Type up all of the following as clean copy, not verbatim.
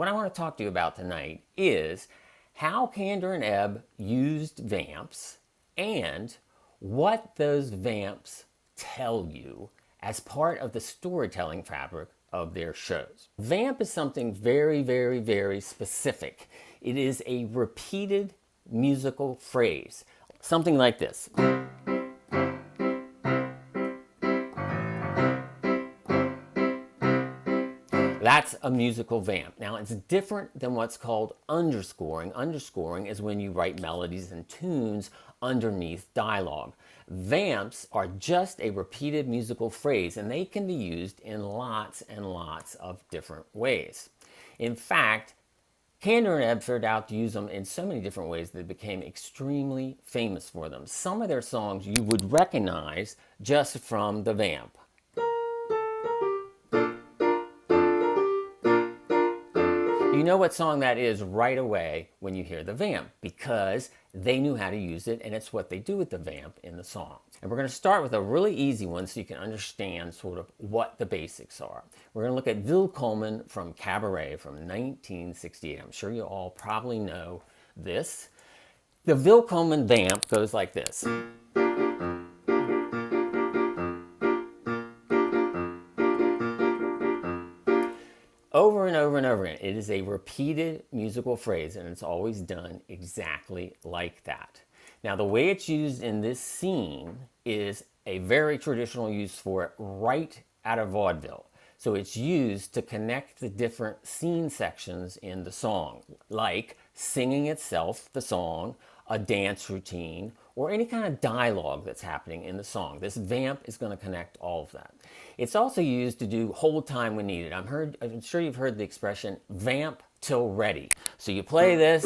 What I want to talk to you about tonight is how Kander and Ebb used vamps and what those vamps tell you as part of the storytelling fabric of their shows. Vamp is something very, very, very specific. It is a repeated musical phrase, something like this. That's a musical vamp. Now, it's different than what's called underscoring. Underscoring is when you write melodies and tunes underneath dialogue. Vamps are just a repeated musical phrase, and they can be used in lots and lots of different ways. In fact, Kander and Ebb figured out to use them in so many different ways that they became extremely famous for them. Some of their songs you would recognize just from the vamp. You know what song that is right away when you hear the vamp because they knew how to use it, and it's what they do with the vamp in the song. And we're going to start with a really easy one so you can understand sort of what the basics are. We're going to look at Willkommen from Cabaret from 1968. I'm sure you all probably know this. The Willkommen vamp goes like this. Over and over and over again. It is a repeated musical phrase, and it's always done exactly like that. Now, the way it's used in this scene is a very traditional use for it right out of vaudeville. So it's used to connect the different scene sections in the song, like singing itself, the song, a dance routine, or any kind of dialogue that's happening in the song. This vamp is going to connect all of that. It's also used to do hold time when needed. I'm sure you've heard the expression vamp till ready. So you play this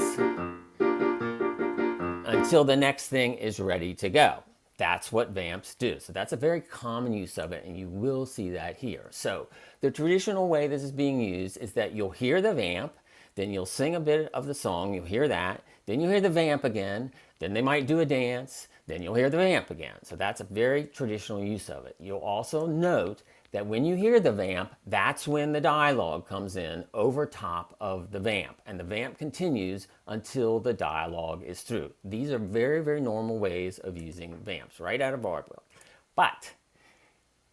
until the next thing is ready to go. That's what vamps do. So that's a very common use of it, and you will see that here. So the traditional way this is being used is that you'll hear the vamp, then you'll sing a bit of the song, you'll hear that, then you'll hear the vamp again, then they might do a dance, then you'll hear the vamp again. So that's a very traditional use of it. You'll also note that when you hear the vamp, that's when the dialogue comes in over top of the vamp. And the vamp continues until the dialogue is through. These are very, very normal ways of using vamps, right out of vaudeville. But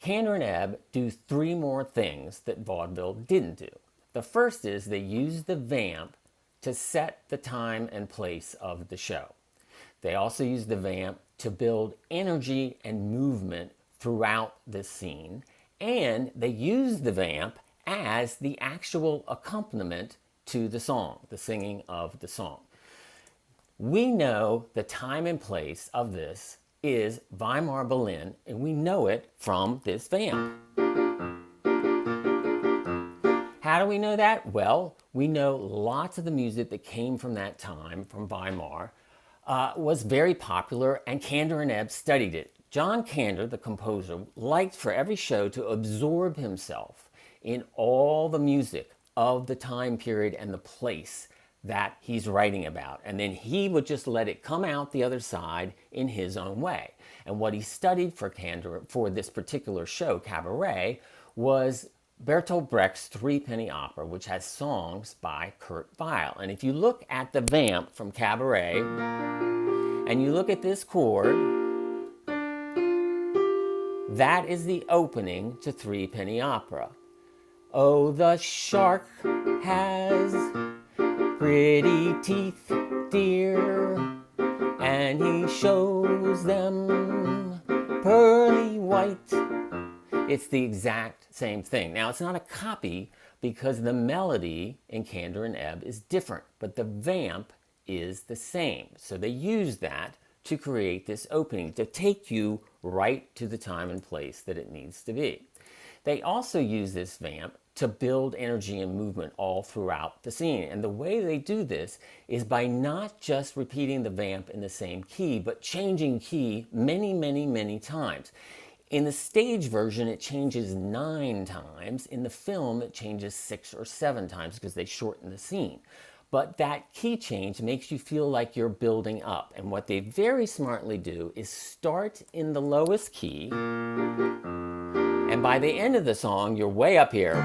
Kander and Ebb do three more things that vaudeville didn't do. The first is they use the vamp to set the time and place of the show. They also use the vamp to build energy and movement throughout the scene. And they use the vamp as the actual accompaniment to the song, the singing of the song. We know the time and place of this is Weimar, Berlin, and we know it from this vamp. How do we know that? Well, we know lots of the music that came from that time, from Weimar, was very popular, and Kander and Ebb studied it. John Kander, the composer, liked for every show to absorb himself in all the music of the time period and the place that he's writing about. And then he would just let it come out the other side in his own way. And what he studied for Kander, for this particular show, Cabaret, was Bertolt Brecht's Threepenny Opera, which has songs by Kurt Weill. And if you look at the vamp from Cabaret, and you look at this chord, that is the opening to Threepenny Opera. Oh, the shark has pretty teeth, dear, and he shows them pearly white. It's the exact same thing. Now, it's not a copy because the melody in Kander and Ebb is different, but the vamp is the same. So they use that to create this opening, to take you right to the time and place that it needs to be. They also use this vamp to build energy and movement all throughout the scene. And the way they do this is by not just repeating the vamp in the same key, but changing key many, many, many times. In the stage version, it changes 9 times. In the film, it changes 6 or 7 times because they shorten the scene. But that key change makes you feel like you're building up. And what they very smartly do is start in the lowest key, and by the end of the song, you're way up here.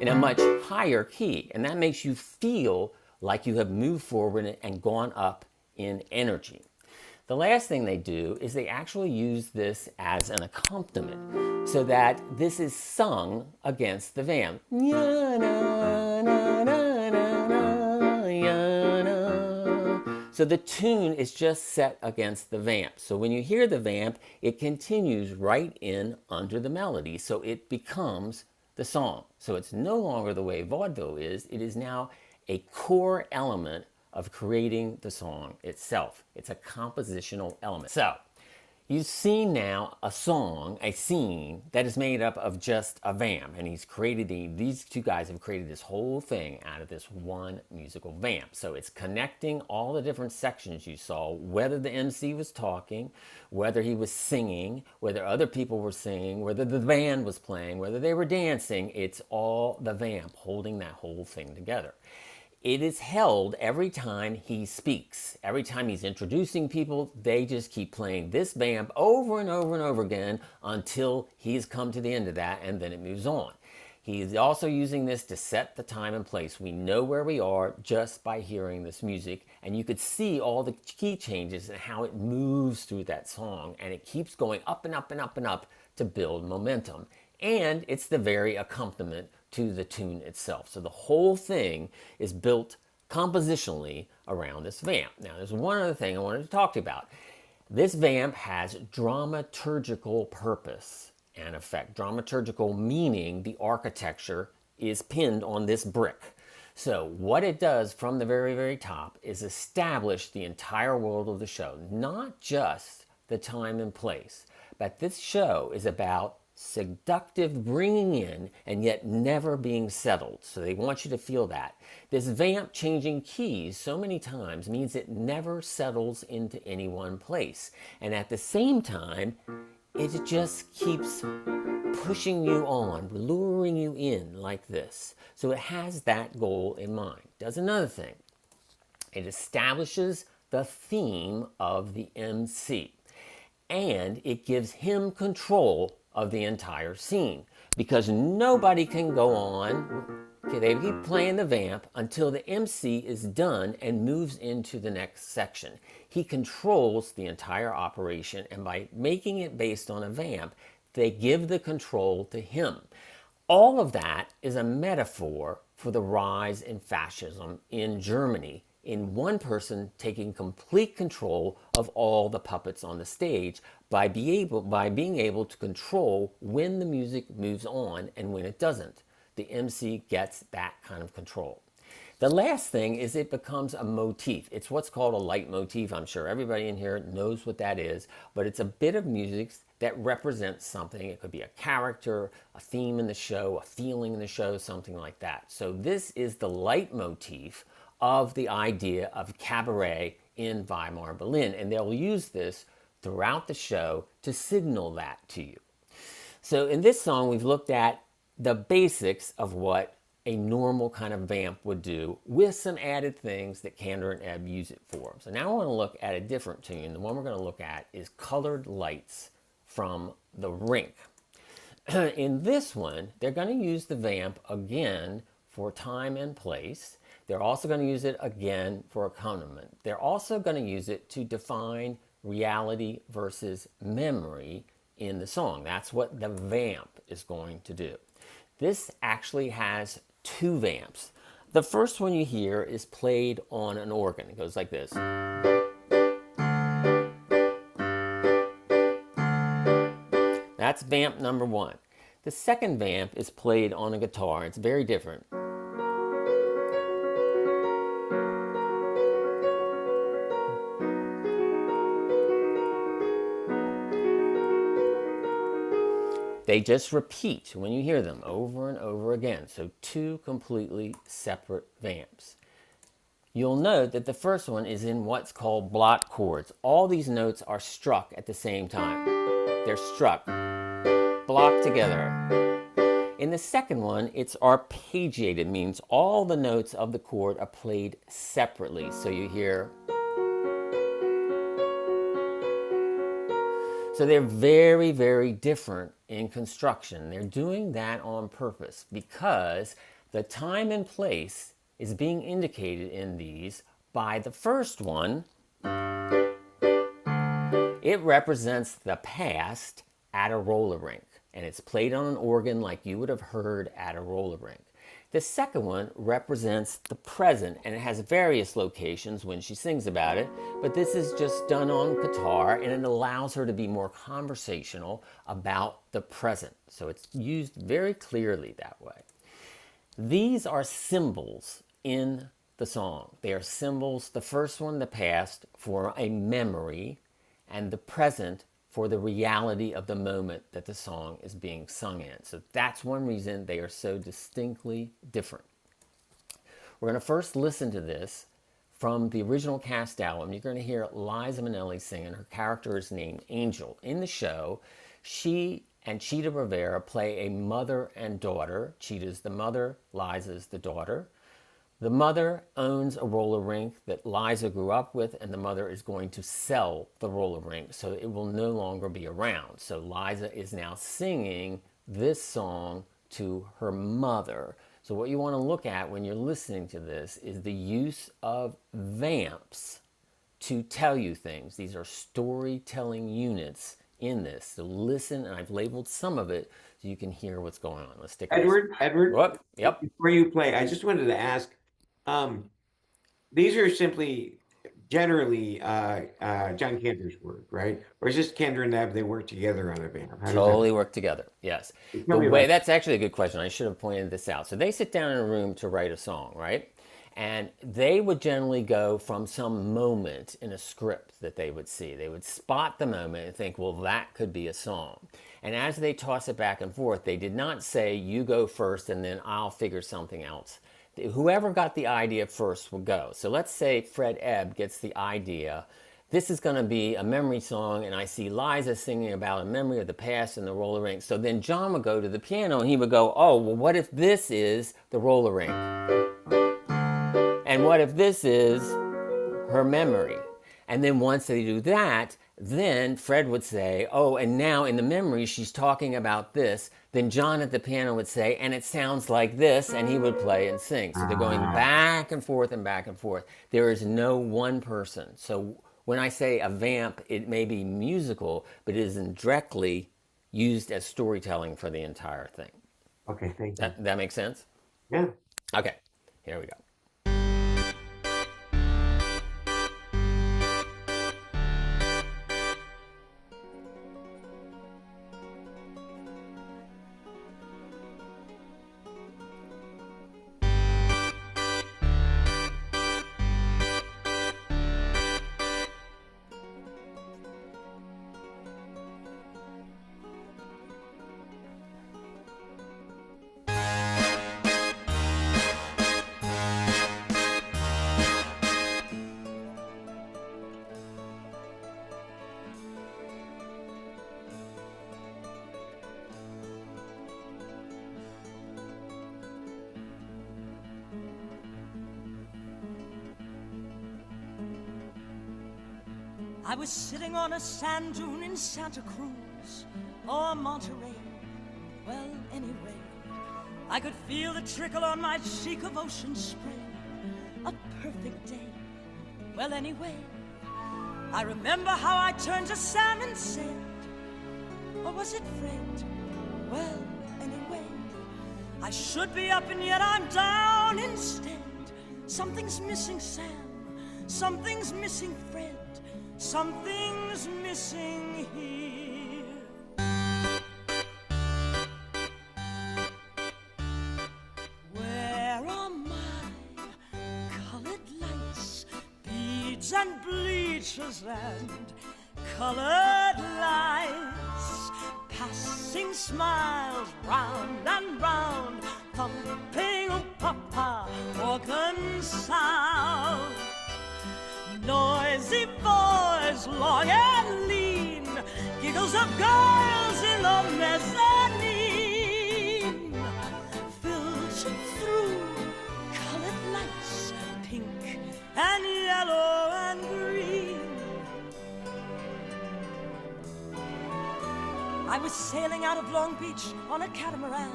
in a much higher key. And that makes you feel like you have moved forward and gone up in energy. The last thing they do is they actually use this as an accompaniment so that this is sung against the vamp. So the tune is just set against the vamp. So when you hear the vamp, it continues right in under the melody. So it becomes the song. So it's no longer the way vaudeville is. It is now a core element of creating the song itself. It's a compositional element. So you've seen now a song, a scene that is made up of just a vamp, and these two guys have created this whole thing out of this one musical vamp. So it's connecting all the different sections you saw, whether the MC was talking, whether he was singing, whether other people were singing, whether the band was playing, whether they were dancing. It's all the vamp holding that whole thing together. It is held every time he speaks. Every time he's introducing people, they just keep playing this vamp over and over and over again until he's come to the end of that, and then it moves on. He's also using this to set the time and place. We know where we are just by hearing this music, and you could see all the key changes and how it moves through that song, and it keeps going up and up and up and up to build momentum. And it's the very accompaniment to the tune itself. So the whole thing is built compositionally around this vamp. Now, there's one other thing I wanted to talk to you about. This vamp has dramaturgical purpose and effect. Dramaturgical meaning the architecture is pinned on this brick. So what it does from the very, very top is establish the entire world of the show, not just the time and place, but this show is about seductive bringing in and yet never being settled. So they want you to feel that. This vamp changing keys so many times means it never settles into any one place. And at the same time, it just keeps pushing you on, luring you in like this. So it has that goal in mind. Does another thing. It establishes the theme of the MC. And it gives him control of the entire scene, because nobody can go on. Okay, they keep playing the vamp until the MC is done and moves into the next section. He controls the entire operation, and by making it based on a vamp, they give the control to him. All of that is a metaphor for the rise in fascism in Germany, in one person taking complete control of all the puppets on the stage by being able to control when the music moves on and when it doesn't. The MC gets that kind of control. The last thing is it becomes a motif. It's what's called a leitmotif. I'm sure everybody in here knows what that is, but it's a bit of music that represents something. It could be a character, a theme in the show, a feeling in the show, something like that. So this is the leitmotif of the idea of cabaret in Weimar, Berlin. And they'll use this throughout the show to signal that to you. So in this song, we've looked at the basics of what a normal kind of vamp would do with some added things that Kander and Ebb use it for. So now I want to look at a different tune. The one we're going to look at is Colored Lights from the Rink. In this one, they're going to use the vamp again for time and place. They're also going to use it again for accompaniment. They're also going to use it to define reality versus memory in the song. That's what the vamp is going to do. This actually has two vamps. The first one you hear is played on an organ. It goes like this. That's vamp number one. The second vamp is played on a guitar. It's very different. They just repeat when you hear them over and over again. So two completely separate vamps. You'll note that the first one is in what's called block chords. All these notes are struck at the same time. They're struck, blocked together. In the second one, it's arpeggiated, means all the notes of the chord are played separately. So you hear. So they're very, very different in construction. They're doing that on purpose because the time and place is being indicated in these by the first one. It represents the past at a roller rink, and it's played on an organ like you would have heard at a roller rink. The second one represents the present, and it has various locations when she sings about it, but this is just done on guitar, and it allows her to be more conversational about the present. So it's used very clearly that way. These are symbols in the song. They are symbols, the first one, the past, for a memory, and the present for the reality of the moment that the song is being sung in. So that's one reason they are so distinctly different. We're going to first listen to this from the original cast album. You're going to hear Liza Minnelli singing. Her character is named Angel. In the show, she and Chita Rivera play a mother and daughter. Chita's the mother, Liza's the daughter. The mother owns a roller rink that Liza grew up with, and the mother is going to sell the roller rink, so it will no longer be around. So Liza is now singing this song to her mother. So what you want to look at when you're listening to this is the use of vamps to tell you things. These are storytelling units in this. So listen, and I've labeled some of it so you can hear what's going on. Let's take a listen. Edward, Whoop, yep. before you play, I just wanted to ask, these are simply generally John Kander's work, right? Or is this Kander and Ebb, they work together on a vamp? Totally work together, yes. The way, that's actually a good question. I should have pointed this out. So they sit down in a room to write a song, right? And they would generally go from some moment in a script that they would see. They would spot the moment and think, well, that could be a song. And as they toss it back and forth, they did not say, you go first and then I'll figure something else. Whoever got the idea first will go. So let's say Fred Ebb gets the idea, this is going to be a memory song, and I see Liza singing about a memory of the past and the roller rink. So then John would go to the piano and he would go, oh, well, what if this is the roller rink? And what if this is her memory? And then once they do that, then Fred would say, oh, and now in the memory, she's talking about this. Then John at the piano would say, and it sounds like this, and he would play and sing. So they're going back and forth and back and forth. There is no one person. So when I say a vamp, it may be musical, but it isn't directly used as storytelling for the entire thing. Okay, thank you. That makes sense? Yeah. Okay, here we go. I was sitting on a sand dune in Santa Cruz or Monterey. Well, anyway, I could feel the trickle on my cheek of ocean spray. A perfect day. Well, anyway, I remember how I turned to Sam and said, or was it Fred? Well, anyway, I should be up and yet I'm down instead. Something's missing, Sam. Something's missing, Fred. Something's missing here. Where are my colored lights, beads and bleachers and colored lights? Passing smiles round and round, thumping papa organ sound. Noisy boys, long and lean, giggles of girls in the mezzanine, filtered through colored lights, pink and yellow and green. was sailing out of Long Beach on a catamaran,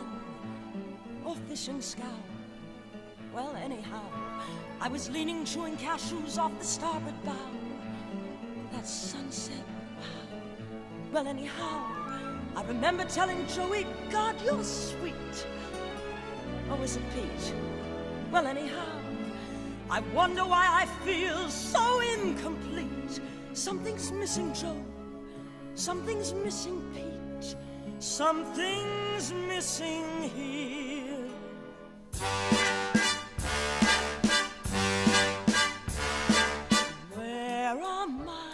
or fishing scow. Well, anyhow, I was leaning, chewing cashews off the starboard bow. That sunset, wow. Well, anyhow, I remember telling Joey, God, you're sweet. Or was it Pete? Well, anyhow, I wonder why I feel so incomplete. Something's missing, Joe. Something's missing, Pete. Something's missing here. Where are my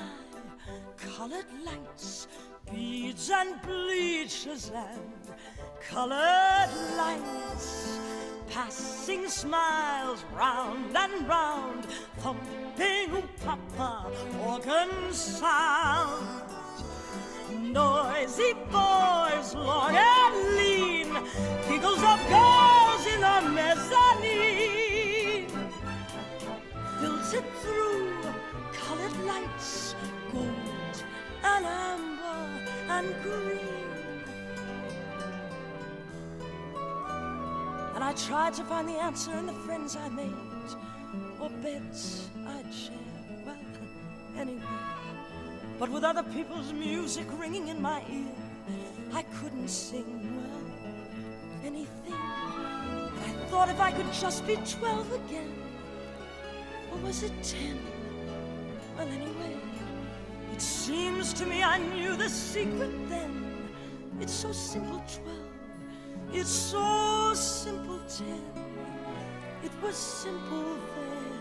colored lights, beads and bleachers and colored lights? Passing smiles round and round, thumping papa organ sound. Noisy boys, long and lean, giggles of girls in a mezzanine. Filtered through colored lights, gold and amber and green. And I tried to find the answer in the friends I made, or beds I'd share, well, anyway. But with other people's music ringing in my ear, I couldn't sing, well, anything. And I thought if I could just be 12 again, or was it 10? Well, anyway, it seems to me I knew the secret then. It's so simple, 12. It's so simple, 10. It was simple then.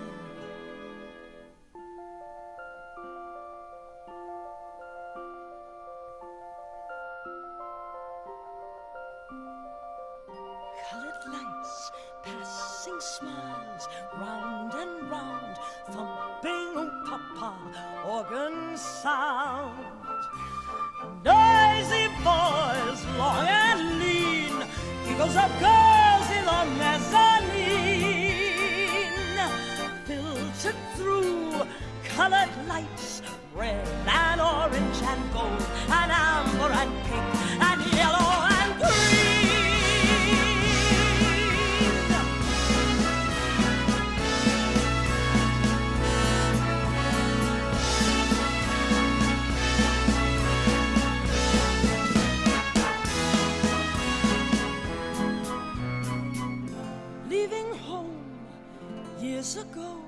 Colored lights, passing smiles, round and round, thumping papa organ sound. Noisy boys, long and lean, giggles of girls in a mezzanine. Filtered through colored lights, red and orange and gold and amber and pink and yellow and green. Leaving home years ago,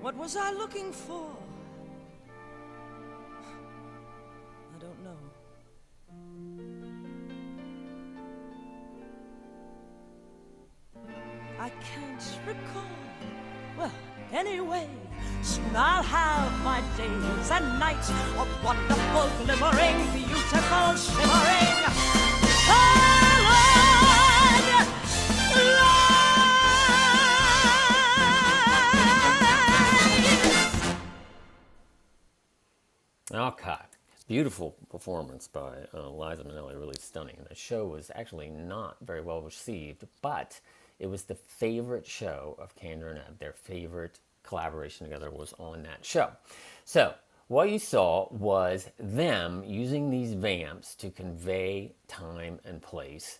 what was I looking for? I don't know. I can't recall. Well, anyway, soon I'll have my days and nights of wonderful, glimmering, beautiful, shimmering colored lights. Okay. Beautiful performance by Liza Minnelli, really stunning. The show was actually not very well received, but it was the favorite show of Kander and Ebb. Their favorite collaboration together was on that show. So what you saw was them using these vamps to convey time and place,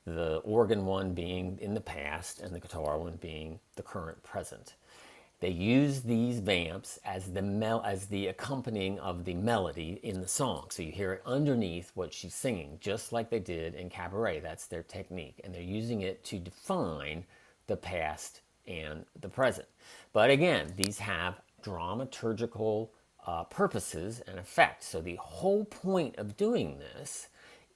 the organ one being in the past and the guitar one being the current present. They use these vamps as the accompanying of the melody in the song. So you hear it underneath what she's singing, just like they did in Cabaret. That's their technique. And they're using it to define the past and the present. But again, these have dramaturgical purposes and effects. So the whole point of doing this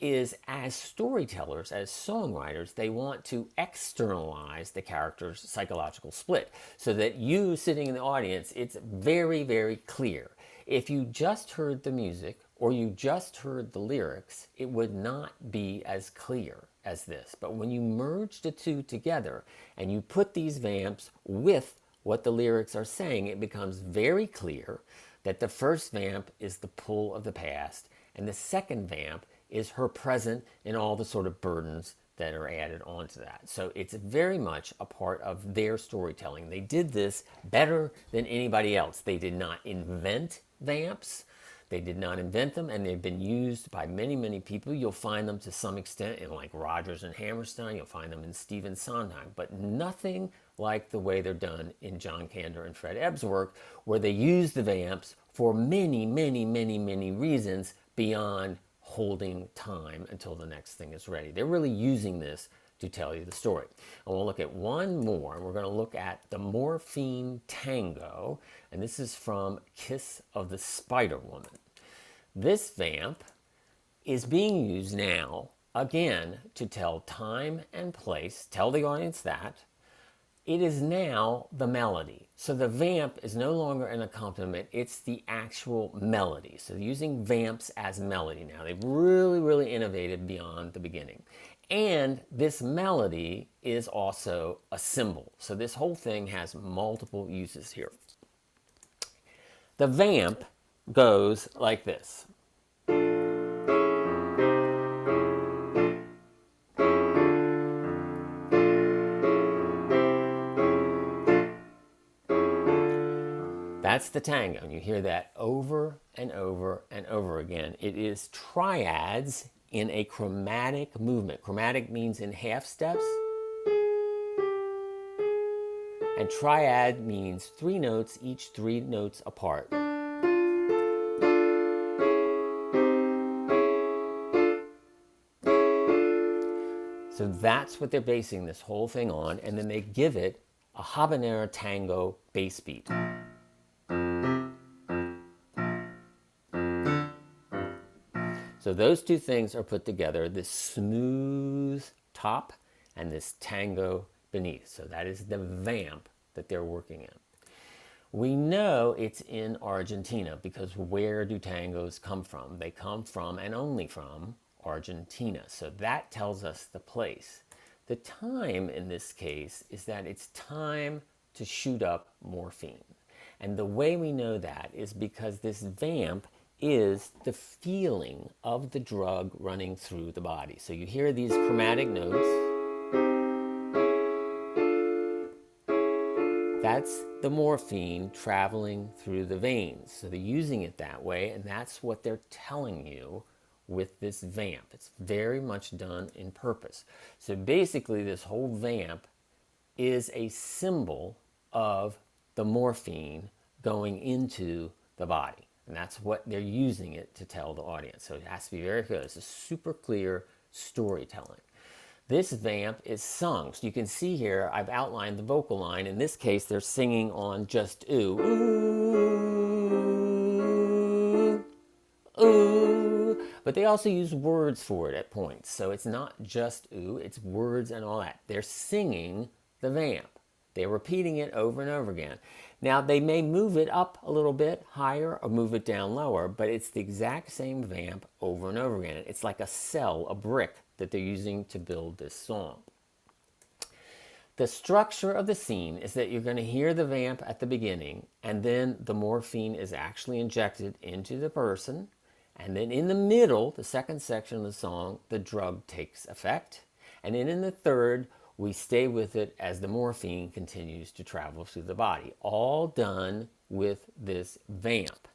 is, as storytellers, as songwriters, they want to externalize the character's psychological split so that you sitting in the audience, it's very, very clear. If you just heard the music or you just heard the lyrics, it would not be as clear as this. But when you merge the two together and you put these vamps with what the lyrics are saying, it becomes very clear that the first vamp is the pull of the past and the second vamp is her present and all the sort of burdens that are added onto that. So it's very much a part of their storytelling. They did this better than anybody else. They did not invent vamps. They did not invent them, and they've been used by many, many people. You'll find them to some extent in like Rodgers and Hammerstein. You'll find them in Stephen Sondheim, but nothing like the way they're done in John Kander and Fred Ebb's work, where they use the vamps for many, many, many, many reasons beyond holding time until the next thing is ready. They're really using this to tell you the story. And we'll look at one more, and we're going to look at the Morphine Tango, and this is from Kiss of the Spider Woman. This vamp is being used now, again, to tell time and place, tell the audience that. It is now the melody. So the vamp is no longer an accompaniment, it's the actual melody. So using vamps as melody now. They've really, really innovated beyond the beginning. And this melody is also a symbol. So this whole thing has multiple uses here. The vamp goes like this. That's the tango, and you hear that over and over and over again. It is triads in a chromatic movement. Chromatic means in half steps, and triad means 3 notes, each 3 notes apart. So that's what they're basing this whole thing on, and then they give it a habanero tango bass beat. So those two things are put together, this smooth top and this tango beneath. So that is the vamp that they're working in. We know it's in Argentina because where do tangos come from? They come from and only from Argentina. So that tells us the place. The time in this case is that it's time to shoot up morphine. And the way we know that is because this vamp is the feeling of the drug running through the body. So you hear these chromatic notes. That's the morphine traveling through the veins. So they're using it that way, and that's what they're telling you with this vamp. It's very much done in purpose. So basically this whole vamp is a symbol of the morphine going into the body. And that's what they're using it to tell the audience. So it has to be very clear. It's a super clear storytelling. This vamp is sung. So you can see here, I've outlined the vocal line. In this case, they're singing on just ooh. Ooh. Ooh. But they also use words for it at points. So it's not just ooh, it's words and all that. They're singing the vamp. They're repeating it over and over again. Now, they may move it up a little bit higher or move it down lower, but it's the exact same vamp over and over again. It's like a cell, a brick that they're using to build this song. The structure of the scene is that you're going to hear the vamp at the beginning, and then the morphine is actually injected into the person, and then in the middle, the second section of the song, the drug takes effect, and then in the third, we stay with it as the morphine continues to travel through the body, all done with this vamp.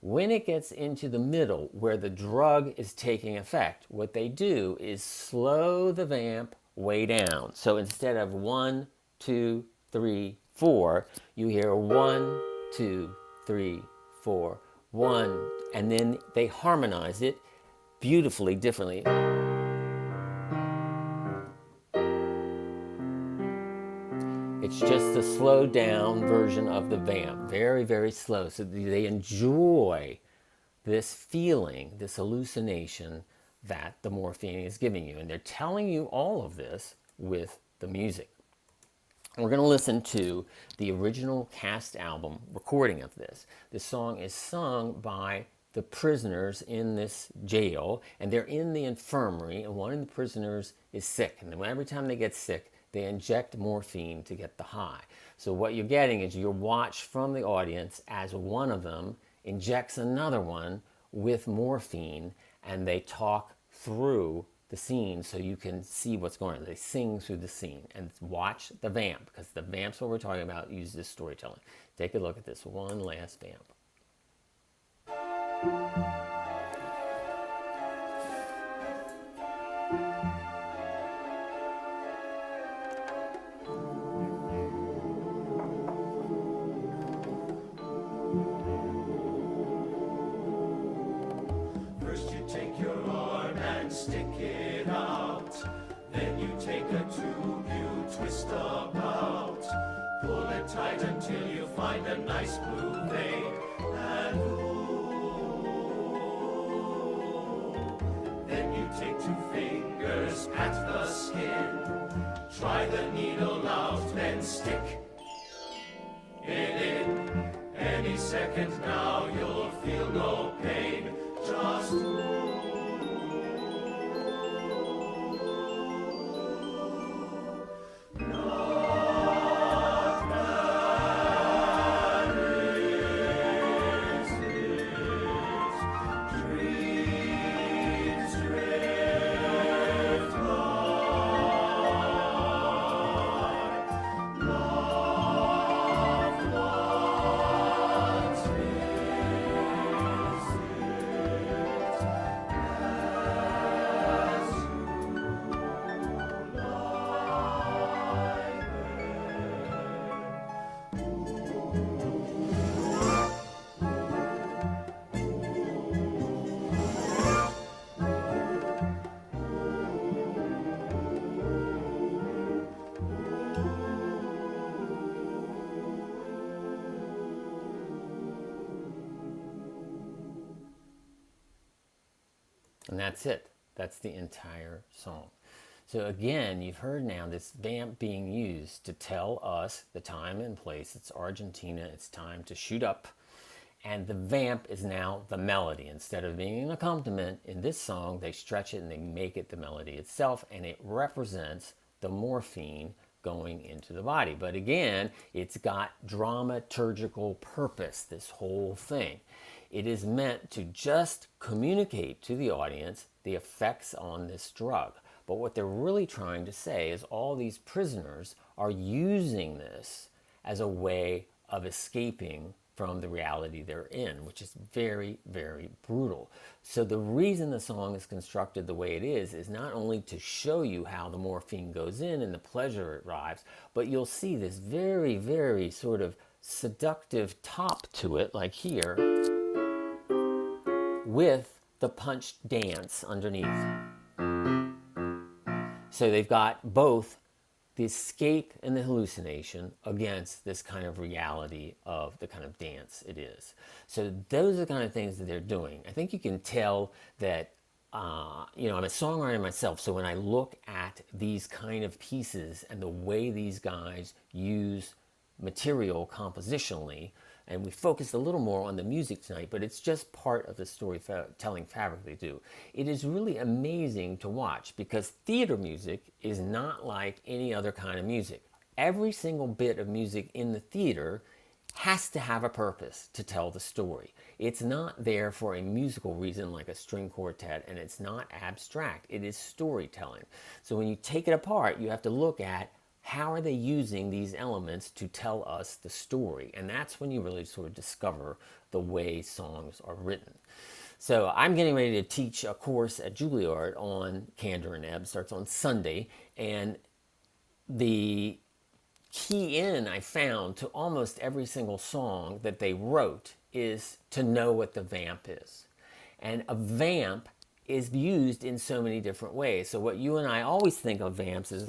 When it gets into the middle where the drug is taking effect, what they do is slow the vamp way down. So instead of 1, 2, 3, 4, you hear 1, 2, 3, 4, 1, and then they harmonize it beautifully differently. It's just a slowed down version of the vamp. Very, very slow. So they enjoy this feeling, this hallucination that the morphine is giving you. And they're telling you all of this with the music. We're going to listen to the original cast album recording of this. This song is sung by the prisoners in this jail, and they're in the infirmary, and one of the prisoners is sick. And every time they get sick, they inject morphine to get the high. So what you're getting is your watch from the audience as one of them injects another one with morphine, and they talk through the scene so you can see what's going on. They sing through the scene, and watch the vamp, because the vamps what we're talking about use this storytelling. Take a look at this one last vamp. First you take your arm and stick it out. Then you take a tube you twist about. Pull it tight until you find a nice blue vein. And ooh. Then you take 2 fingers at the skin. Try the needle out, then stick it in. Any second now you'll feel no pain. Just not bad is this. Dreams drift by. Love once And that's it. That's the entire song. So again, you've heard now this vamp being used to tell us the time and place. It's Argentina. It's time to shoot up. And the vamp is now the melody. Instead of being an accompaniment in this song, they stretch it and they make it the melody itself. And it represents the morphine going into the body. But again, it's got dramaturgical purpose, this whole thing. It is meant to just communicate to the audience the effects on this drug. But what they're really trying to say is all these prisoners are using this as a way of escaping from the reality they're in, which is very, very brutal. So the reason the song is constructed the way it is not only to show you how the morphine goes in and the pleasure it arrives, but you'll see this very, very sort of seductive top to it, like here, with the punch dance underneath. So they've got both the escape and the hallucination against this kind of reality of the kind of dance it is. So those are the kind of things that they're doing. I think you can tell that, you know, I'm a songwriter myself, so when I look at these kind of pieces and the way these guys use material compositionally, and we focused a little more on the music tonight, but it's just part of the storytelling fabric they do. It is really amazing to watch because theater music is not like any other kind of music. Every single bit of music in the theater has to have a purpose to tell the story. It's not there for a musical reason like a string quartet, and it's not abstract. It is storytelling. So when you take it apart, you have to look at how are they using these elements to tell us the story? And that's when you really sort of discover the way songs are written. So I'm getting ready to teach a course at Juilliard on Kander Ebb. Starts on Sunday. And the key in I found to almost every single song that they wrote is to know what the vamp is. And a vamp is used in so many different ways. So what you and I always think of vamps is,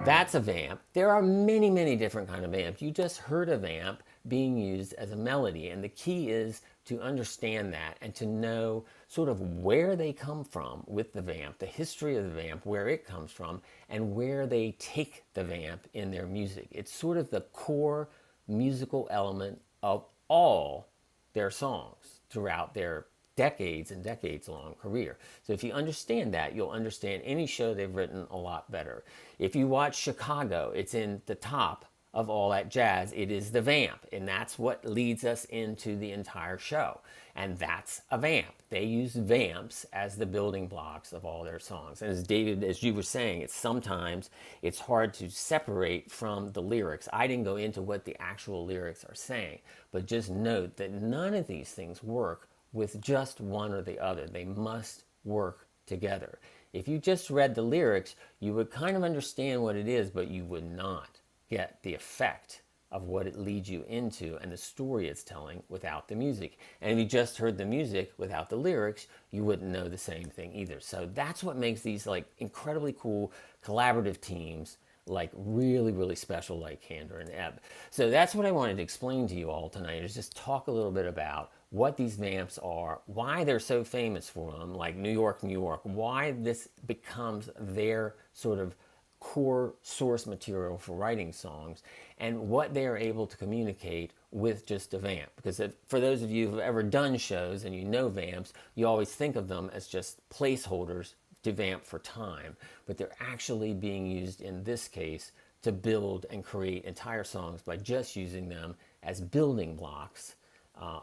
that's a vamp. There are many, many different kinds of vamps. You just heard a vamp being used as a melody, and the key is to understand that and to know sort of where they come from with the vamp, the history of the vamp, where it comes from, and where they take the vamp in their music. It's sort of the core musical element of all their songs throughout their decades and decades long career. So if you understand that, you'll understand any show they've written a lot better. If you watch Chicago, it's in the top of all that jazz. It is the vamp, and that's what leads us into the entire show. And that's a vamp. They use vamps as the building blocks of all their songs. And as David, as you were saying, sometimes it's hard to separate from the lyrics. I didn't go into what the actual lyrics are saying, but just note that none of these things work with just one or the other. They must work together. If you just read the lyrics, you would kind of understand what it is, but you would not get the effect of what it leads you into and the story it's telling without the music. And if you just heard the music without the lyrics, you wouldn't know the same thing either. So that's what makes these like incredibly cool collaborative teams like really, really special, like Kander and Ebb. So that's what I wanted to explain to you all tonight, is just talk a little bit about what these vamps are, why they're so famous for them, like New York, New York, why this becomes their sort of core source material for writing songs, and what they are able to communicate with just a vamp. Because for those of you who've ever done shows and you know vamps, you always think of them as just placeholders to vamp for time, but they're actually being used in this case to build and create entire songs by just using them as building blocks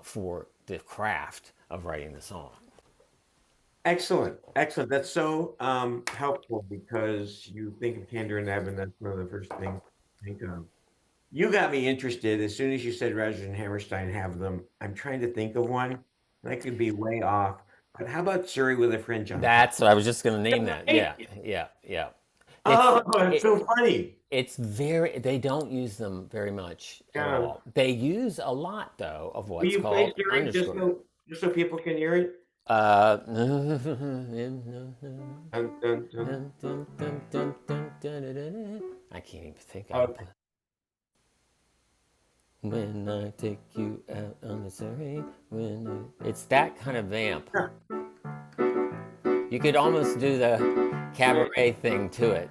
for the craft of writing the song. Excellent, excellent. That's so helpful, because you think of Kander and Ebb, and that's one of the first things I think of. You got me interested as soon as you said Rodgers and Hammerstein have them. I'm trying to think of one. That could be way off. But how about Surrey with a Fringe on? That's what I was just going to name that. Yeah, yeah, yeah. Oh, it's so funny. It's very, they don't use them very much at all. They use a lot, though, of what's Will you called play Surrey underscore. just so people can hear it? I Dun, dun, dun. can't even think of Okay. it. When I take you out on the Surrey, it's that kind of vamp. You could almost do the cabaret thing to it.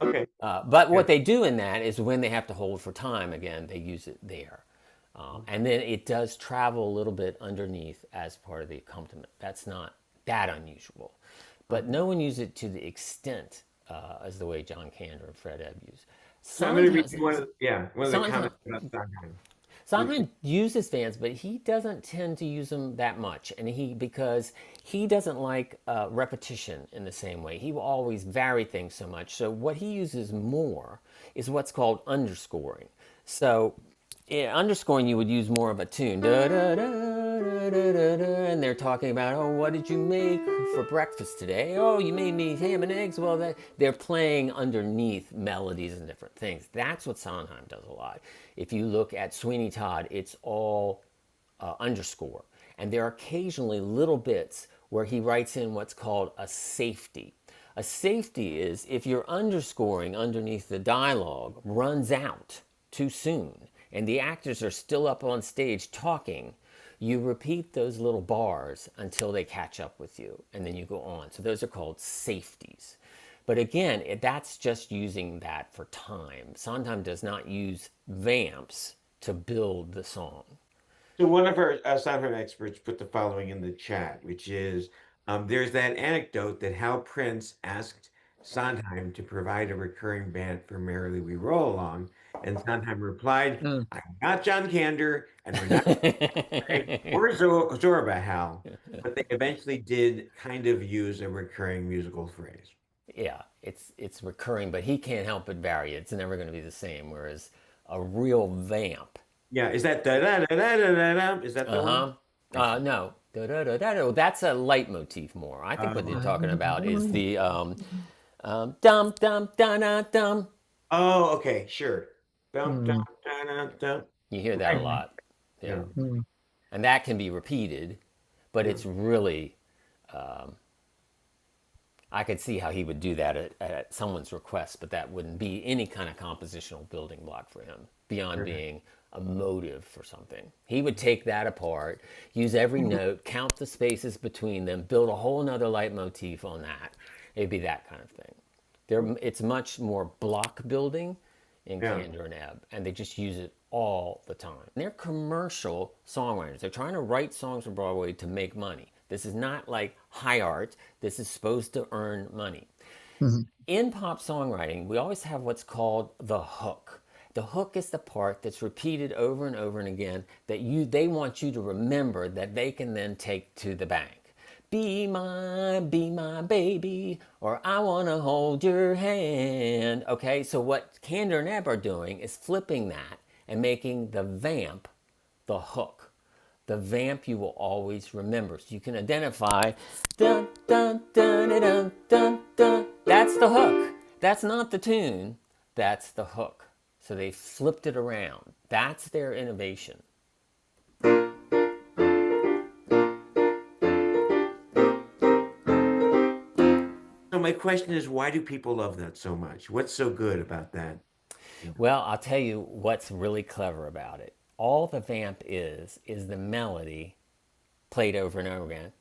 Okay. But what they do in that is when they have to hold for time, again, they use it there. And then it does travel a little bit underneath as part of the accompaniment. That's not that unusual. But no one uses it to the extent as the way John Kander and Fred Ebb use. So I'm going to read one of the comments about Sondheim. Sondheim uses vamps, but he doesn't tend to use them that much, and because he doesn't like repetition in the same way. He will always vary things so much. So what he uses more is what's called underscoring. So underscoring, you would use more of a tune, da, da, da, da, da, da, da, and they're talking about, oh, what did you make for breakfast today? Oh, you made me ham and eggs. Well, they're playing underneath melodies and different things. That's what Sondheim does a lot. If you look at Sweeney Todd, it's all underscore, and there are occasionally little bits where he writes in what's called a safety. A safety is if your underscoring underneath the dialogue runs out too soon, and the actors are still up on stage talking, you repeat those little bars until they catch up with you, and then you go on. So those are called safeties. But again, that's just using that for time. Sondheim does not use vamps to build the song. So one of our Sondheim experts put the following in the chat, which is, there's that anecdote that Hal Prince asked Sondheim to provide a recurring band for Merrily We Roll Along, and Sondheim replied, I'm not John Kander, and we're not or Zorba, Hal, but they eventually did kind of use a recurring musical phrase. Yeah, it's recurring, but he can't help but vary it. It's never going to be the same, whereas a real vamp. Yeah, is that da-da-da-da-da-da-da? Is that the one? No. Da-da-da-da-da. That's a leitmotif more. I think what they're talking about is the dum dum da dum. Oh, okay, sure. Dum, dum, dum, dum. You hear that a lot. Yeah. And that can be repeated, but it's really I could see how he would do that at someone's request, but that wouldn't be any kind of compositional building block for him beyond being a motive for something. He would take that apart, use every note, count the spaces between them, build a whole nother leitmotif on that. It'd be that kind of thing. It's much more block building in Kander and Ebb, and they just use it all the time. They're commercial songwriters. They're trying to write songs for Broadway to make money. This is not like high art. This is supposed to earn money. In pop songwriting, we always have what's called the hook. The hook is the part that's repeated over and over and again that they want you to remember that they can then take to the bank. Be my baby, or I want to hold your hand. Okay, so what Kander and Ebb are doing is flipping that and making the vamp the hook. The vamp you will always remember. So you can identify, dun, dun, dun, dun, dun, dun. That's the hook. That's not the tune. That's the hook. So they flipped it around. That's their innovation. So my question is, why do people love that so much? What's so good about that? Well, I'll tell you what's really clever about it. All the vamp is the melody played over and over again.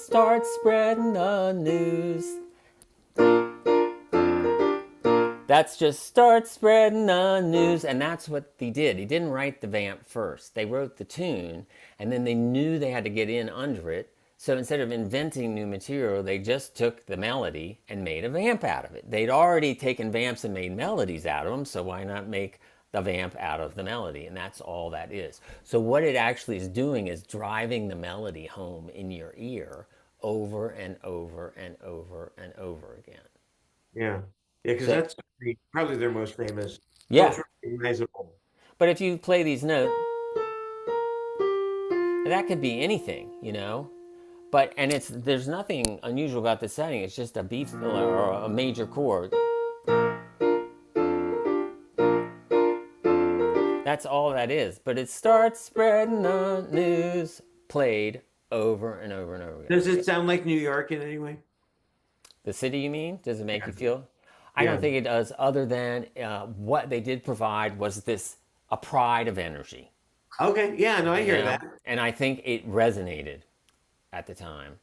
Start spreading the news. That's just start spreading the news. And that's what he did. He didn't write the vamp first. They wrote the tune, and then they knew they had to get in under it. So instead of inventing new material, they just took the melody and made a vamp out of it. They'd already taken vamps and made melodies out of them, so why not make the vamp out of the melody? And that's all that is. So what it actually is doing is driving the melody home in your ear over and over and over and over again. Yeah. Yeah, because So, that's probably their most famous, yeah. most recognizable. But if you play these notes, that could be anything, you know. But there's nothing unusual about the setting. It's just a B or a major chord. That's all that is. But it starts spreading the news, played over and over and over again. Does it sound like New York in any way? The city, you mean? Does it make you feel? I Yeah. don't think it does. Other than what they did provide was a pride of energy. Okay. Yeah, no, I hear You know? that. And I think it resonated at the time.